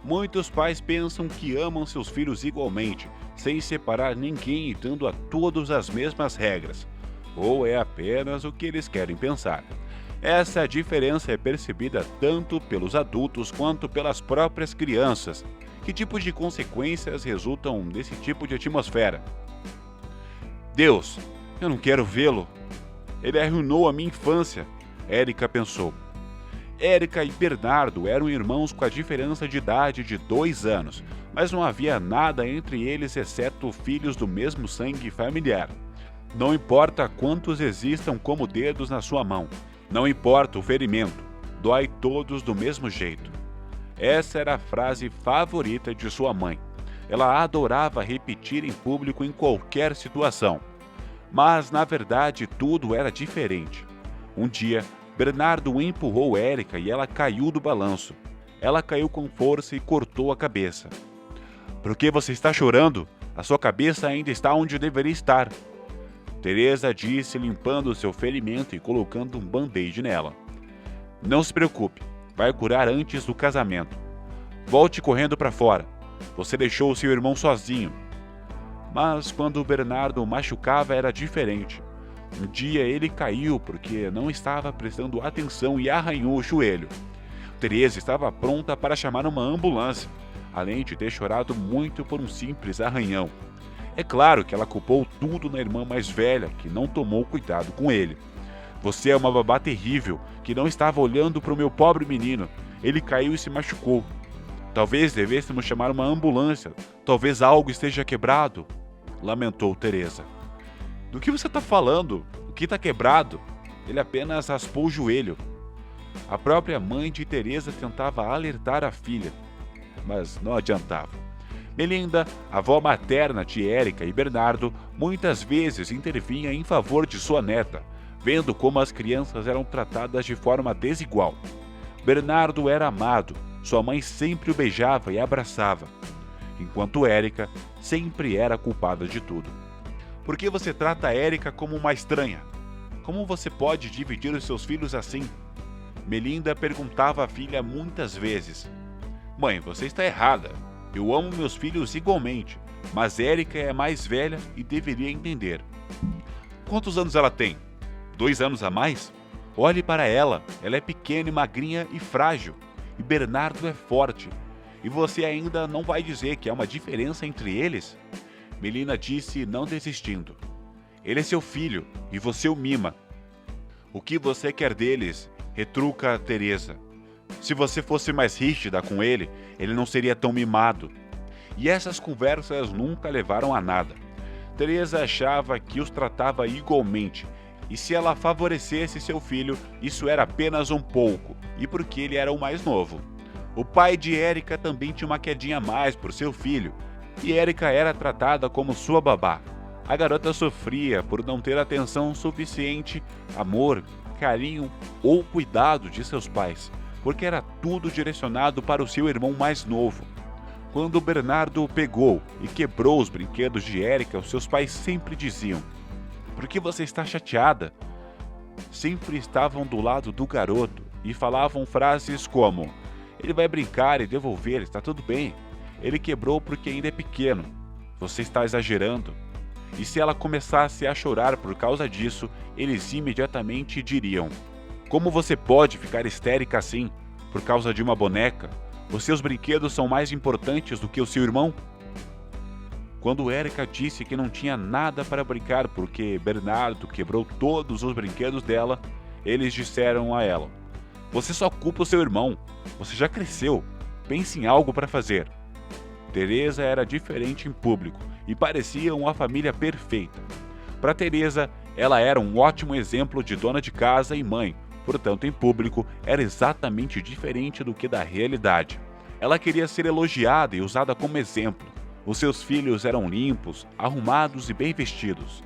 Muitos pais pensam que amam seus filhos igualmente, sem separar ninguém e dando a todos as mesmas regras. Ou é apenas o que eles querem pensar. Essa diferença é percebida tanto pelos adultos quanto pelas próprias crianças. Que tipo de consequências resultam desse tipo de atmosfera? Deus, eu não quero vê-lo. Ele arruinou a minha infância, Érica pensou. Érica e Bernardo eram irmãos com a diferença de idade de 2 anos, mas não havia nada entre eles exceto filhos do mesmo sangue familiar. Não importa quantos existam como dedos na sua mão, não importa o ferimento, dói todos do mesmo jeito. Essa era a frase favorita de sua mãe. Ela adorava repetir em público em qualquer situação. Mas, na verdade, tudo era diferente. Um dia, Bernardo empurrou Érica e ela caiu do balanço. Ela caiu com força e cortou a cabeça. Por que você está chorando? A sua cabeça ainda está onde deveria estar. Teresa disse, limpando seu ferimento e colocando um band-aid nela. Não se preocupe, vai curar antes do casamento. Volte correndo para fora. Você deixou seu irmão sozinho. Mas quando Bernardo machucava era diferente. Um dia ele caiu porque não estava prestando atenção e arranhou o joelho. Teresa estava pronta para chamar uma ambulância, além de ter chorado muito por um simples arranhão. É claro que ela culpou tudo na irmã mais velha, que não tomou cuidado com ele. Você é uma babá terrível, que não estava olhando para o meu pobre menino. Ele caiu e se machucou. Talvez devêssemos chamar uma ambulância. Talvez algo esteja quebrado, lamentou Teresa. Do que você está falando? O que está quebrado? Ele apenas raspou o joelho. A própria mãe de Teresa tentava alertar a filha, mas não adiantava. Melinda, avó materna de Érica e Bernardo, muitas vezes intervinha em favor de sua neta, vendo como as crianças eram tratadas de forma desigual. Bernardo era amado, sua mãe sempre o beijava e abraçava, enquanto Érica sempre era culpada de tudo. Por que você trata a Érica como uma estranha? Como você pode dividir os seus filhos assim? Melinda perguntava à filha muitas vezes. Mãe, você está errada. Eu amo meus filhos igualmente, mas Érica é mais velha e deveria entender. Quantos anos ela tem? 2 anos a mais? Olhe para ela, ela é pequena e magrinha e frágil. E Bernardo é forte. E você ainda não vai dizer que há uma diferença entre eles? Melina disse, não desistindo. Ele é seu filho e você o mima. O que você quer deles? Retruca Teresa. Se você fosse mais rígida com ele, ele não seria tão mimado. E essas conversas nunca levaram a nada. Teresa achava que os tratava igualmente, e se ela favorecesse seu filho, isso era apenas um pouco, e porque ele era o mais novo. O pai de Érica também tinha uma quedinha a mais por seu filho, e Érica era tratada como sua babá. A garota sofria por não ter atenção suficiente, amor, carinho ou cuidado de seus pais, porque era tudo direcionado para o seu irmão mais novo. Quando Bernardo pegou e quebrou os brinquedos de Érica, os seus pais sempre diziam: "Por que você está chateada?" Sempre estavam do lado do garoto e falavam frases como: "Ele vai brincar e devolver, está tudo bem. Ele quebrou porque ainda é pequeno. Você está exagerando." E se ela começasse a chorar por causa disso, eles imediatamente diriam: "Como você pode ficar histérica assim, por causa de uma boneca? Os seus brinquedos são mais importantes do que o seu irmão?" Quando Érica disse que não tinha nada para brincar porque Bernardo quebrou todos os brinquedos dela, eles disseram a ela: "Você só culpa o seu irmão. Você já cresceu. Pense em algo para fazer." Teresa era diferente em público e parecia uma família perfeita. Para Teresa, ela era um ótimo exemplo de dona de casa e mãe, portanto, em público, era exatamente diferente do que da realidade. Ela queria ser elogiada e usada como exemplo. Os seus filhos eram limpos, arrumados e bem vestidos.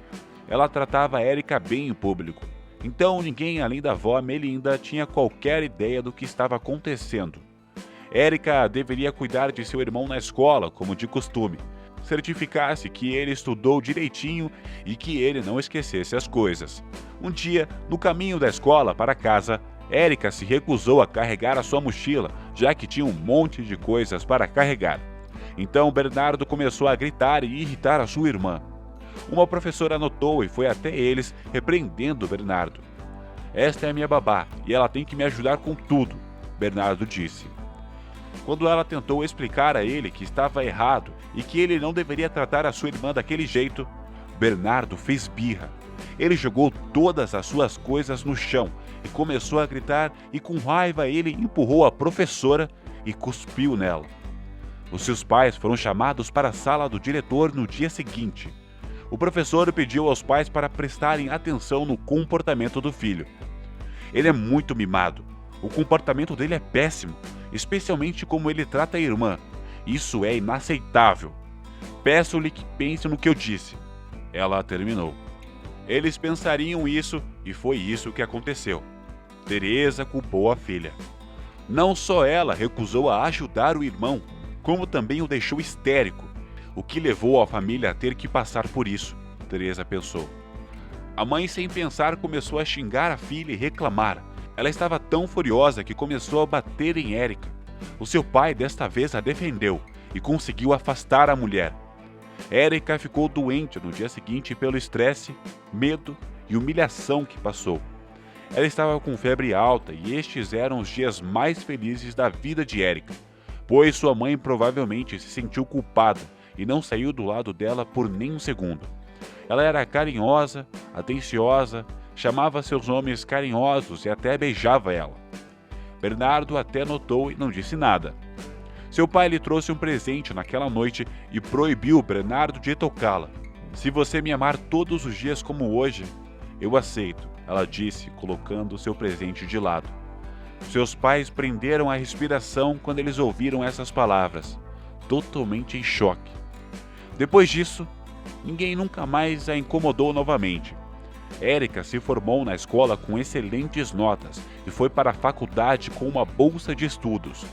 Ela tratava Érica bem em público. Então, ninguém além da avó Melinda tinha qualquer ideia do que estava acontecendo. Érica deveria cuidar de seu irmão na escola, como de costume. Certificar-se que ele estudou direitinho e que ele não esquecesse as coisas. Um dia, no caminho da escola para casa, Érica se recusou a carregar a sua mochila, já que tinha um monte de coisas para carregar. Então Bernardo começou a gritar e irritar a sua irmã. Uma professora notou e foi até eles, repreendendo Bernardo. Esta é a minha babá e ela tem que me ajudar com tudo, Bernardo disse. Quando ela tentou explicar a ele que estava errado e que ele não deveria tratar a sua irmã daquele jeito, Bernardo fez birra. Ele jogou todas as suas coisas no chão e começou a gritar, e com raiva ele empurrou a professora e cuspiu nela. Os seus pais foram chamados para a sala do diretor no dia seguinte. O professor pediu aos pais para prestarem atenção no comportamento do filho. Ele é muito mimado. O comportamento dele é péssimo, especialmente como ele trata a irmã. Isso é inaceitável. Peço-lhe que pense no que eu disse. Ela terminou. Eles pensariam isso e foi isso que aconteceu. Teresa culpou a filha. Não só ela recusou a ajudar o irmão, como também o deixou histérico, o que levou a família a ter que passar por isso, Teresa pensou. A mãe, sem pensar, começou a xingar a filha e reclamar. Ela estava tão furiosa que começou a bater em Érica. O seu pai desta vez a defendeu e conseguiu afastar a mulher. Érica ficou doente no dia seguinte pelo estresse, medo e humilhação que passou. Ela estava com febre alta e estes eram os dias mais felizes da vida de Érica, pois sua mãe provavelmente se sentiu culpada e não saiu do lado dela por nem um segundo. Ela era carinhosa, atenciosa, chamava seus nomes carinhosos e até beijava ela. Bernardo até notou e não disse nada. Seu pai lhe trouxe um presente naquela noite e proibiu Bernardo de tocá-la. Se você me amar todos os dias como hoje, eu aceito, ela disse, colocando seu presente de lado. Seus pais prenderam a respiração quando eles ouviram essas palavras, totalmente em choque. Depois disso, ninguém nunca mais a incomodou novamente. Érica se formou na escola com excelentes notas e foi para a faculdade com uma bolsa de estudos.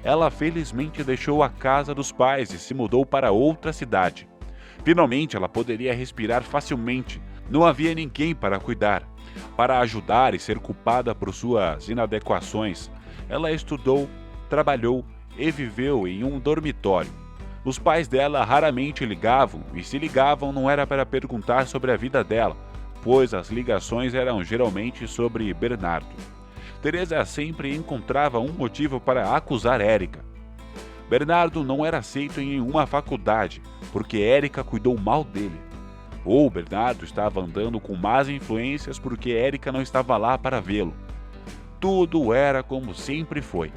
Ela felizmente deixou a casa dos pais e se mudou para outra cidade. Finalmente ela poderia respirar facilmente, não havia ninguém para cuidar, para ajudar e ser culpada por suas inadequações. Ela estudou, trabalhou e viveu em um dormitório. Os pais dela raramente ligavam, e se ligavam não era para perguntar sobre a vida dela, pois as ligações eram geralmente sobre Bernardo. Teresa sempre encontrava um motivo para acusar Érica. Bernardo não era aceito em nenhuma faculdade, porque Érica cuidou mal dele. Ou Bernardo estava andando com más influências porque Érica não estava lá para vê-lo. Tudo era como sempre foi.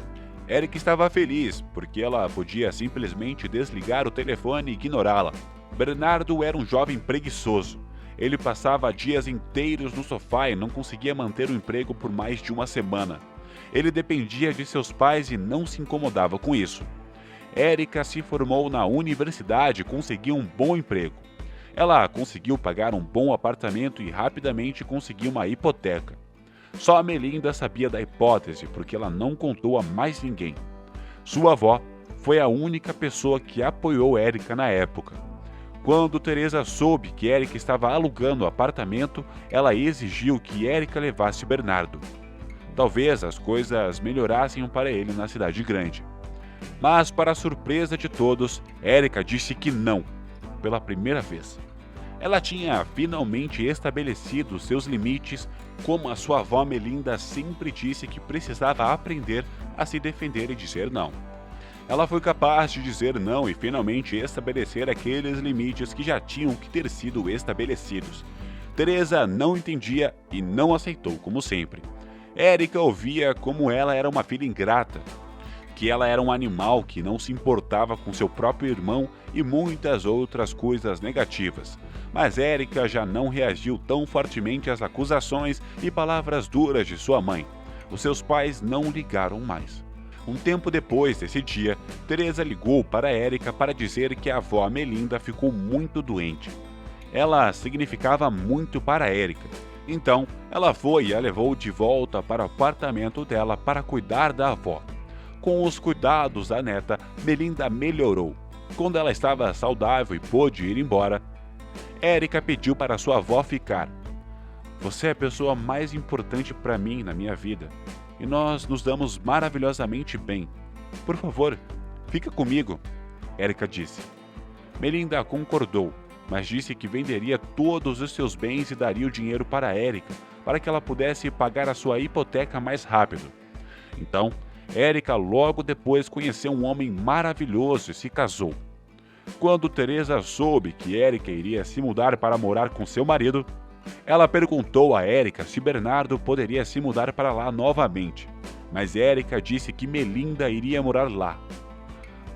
Érica estava feliz, porque ela podia simplesmente desligar o telefone e ignorá-la. Bernardo era um jovem preguiçoso. Ele passava dias inteiros no sofá e não conseguia manter o emprego por mais de uma semana. Ele dependia de seus pais e não se incomodava com isso. Érica se formou na universidade e conseguiu um bom emprego. Ela conseguiu pagar um bom apartamento e rapidamente conseguiu uma hipoteca. Só a Melinda sabia da hipótese porque ela não contou a mais ninguém. Sua avó foi a única pessoa que apoiou Érica na época. Quando Teresa soube que Érica estava alugando o apartamento, ela exigiu que Érica levasse Bernardo. Talvez as coisas melhorassem para ele na cidade grande. Mas, para a surpresa de todos, Érica disse que não, pela primeira vez. Ela tinha finalmente estabelecido seus limites, como a sua avó Melinda sempre disse que precisava aprender a se defender e dizer não. Ela foi capaz de dizer não e finalmente estabelecer aqueles limites que já tinham que ter sido estabelecidos. Teresa não entendia e não aceitou, como sempre. Érica ouvia como ela era uma filha ingrata, que ela era um animal que não se importava com seu próprio irmão e muitas outras coisas negativas. Mas Érica já não reagiu tão fortemente às acusações e palavras duras de sua mãe. Os seus pais não ligaram mais. Um tempo depois desse dia, Teresa ligou para Érica para dizer que a avó Melinda ficou muito doente. Ela significava muito para Érica. Então, ela foi e a levou de volta para o apartamento dela para cuidar da avó. Com os cuidados da neta, Melinda melhorou. Quando ela estava saudável e pôde ir embora, Érica pediu para sua avó ficar. Você é a pessoa mais importante para mim na minha vida, e nós nos damos maravilhosamente bem. Por favor, fica comigo, Erika disse. Melinda concordou, mas disse que venderia todos os seus bens e daria o dinheiro para Erika, para que ela pudesse pagar a sua hipoteca mais rápido. Então, Erika logo depois conheceu um homem maravilhoso e se casou. Quando Teresa soube que Erika iria se mudar para morar com seu marido, ela perguntou a Erika se Bernardo poderia se mudar para lá novamente, mas Erika disse que Melinda iria morar lá.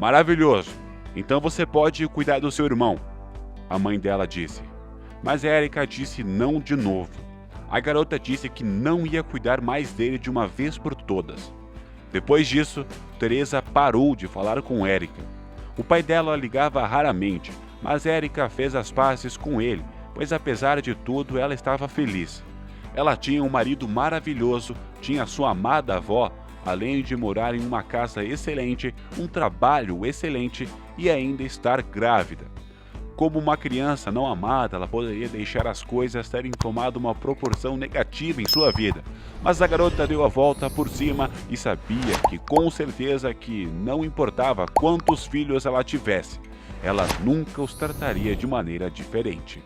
Maravilhoso! Então você pode cuidar do seu irmão, a mãe dela disse. Mas Erika disse não de novo. A garota disse que não ia cuidar mais dele de uma vez por todas. Depois disso, Teresa parou de falar com Erika. O pai dela ligava raramente, mas Erika fez as pazes com ele, pois apesar de tudo ela estava feliz. Ela tinha um marido maravilhoso, tinha sua amada avó, além de morar em uma casa excelente, um trabalho excelente e ainda estar grávida. Como uma criança não amada, ela poderia deixar as coisas terem tomado uma proporção negativa em sua vida, mas a garota deu a volta por cima e sabia que com certeza que não importava quantos filhos ela tivesse, ela nunca os trataria de maneira diferente.